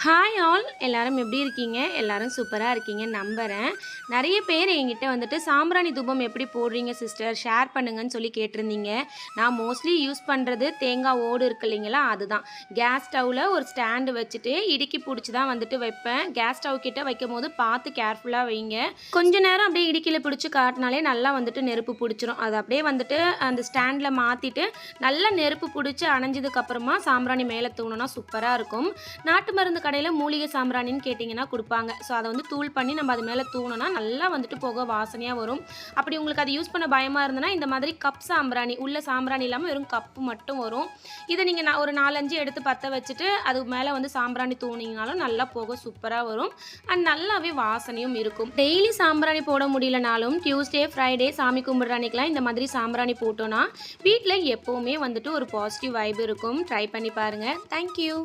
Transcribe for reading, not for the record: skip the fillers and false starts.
Hi all எல்லாரும் எப்படி இருக்கீங்க? எல்லாரும் சூப்பரா இருக்கீங்கன்னு நம்புறேன். நெறைய பேர் என்கிட்ட வந்துட்டு சாம்பிராணி தூபம் எப்படி போடுறீங்க சிஸ்டர்? ஷேர் பண்ணுங்கன்னு சொல்லி கேட்டிருந்தீங்க. நான் மோஸ்ட்லி யூஸ் பண்ணுறது தேங்காய் ஓடு இருக்கு இல்லைங்களா? அதுதான். கேஸ் ஸ்டவ்வில் ஒரு ஸ்டாண்டு வச்சுட்டு இடுக்கி பிடிச்சி தான் வந்துட்டு வைப்பேன். கேஸ் ஸ்டவ் கிட்ட வைக்கும்போது பார்த்து கேர்ஃபுல்லாக வைங்க. கொஞ்ச நேரம் அப்படியே இடுக்கியில் பிடிச்சி காட்டினாலே நல்லா வந்துட்டு நெருப்பு பிடிச்சிரும். அதை அப்படியே வந்துட்டு அந்த ஸ்டாண்டில் மாற்றிட்டு நல்லா நெருப்பு பிடிச்சி அணைஞ்சதுக்கப்புறமா சாம்பிராணி மேலே தூணுனா சூப்பராக இருக்கும். நாட்டு மருந்து கடையில் மூலிகை சாம்பிராணின்னு கேட்டிங்கன்னா கொடுப்பாங்க. ஸோ அதை வந்து தூள் பண்ணி நம்ம அது மேலே தூணுனா நல்லா வந்துட்டு புகை வாசனையாக வரும். அப்படி உங்களுக்கு அது யூஸ் பண்ண பயமாக இருந்ததுன்னா இந்த மாதிரி கப் சாம்பிராணி உள்ள சாம்பிராணி இல்லாமல் வெறும் கப்பு மட்டும் வரும். இதை நீங்கள் ஒரு 4-5 எடுத்து பற்ற வச்சுட்டு அது மேலே வந்து சாம்பிராணி தூணிங்கனாலும் நல்லா புகை சூப்பராக வரும். அண்ட் நல்லாவே வாசனையும் இருக்கும். டெய்லி சாம்பிராணி போட முடியலனாலும் டியூஸ்டே ஃப்ரைடே சாமி கும்பிட்ற அன்னைக்கெலாம் இந்த மாதிரி சாம்பிராணி போட்டோன்னா வீட்டில் எப்போவுமே வந்துட்டு ஒரு பாசிட்டிவ் வைப் இருக்கும். ட்ரை பண்ணி பாருங்கள். தேங்க்யூ.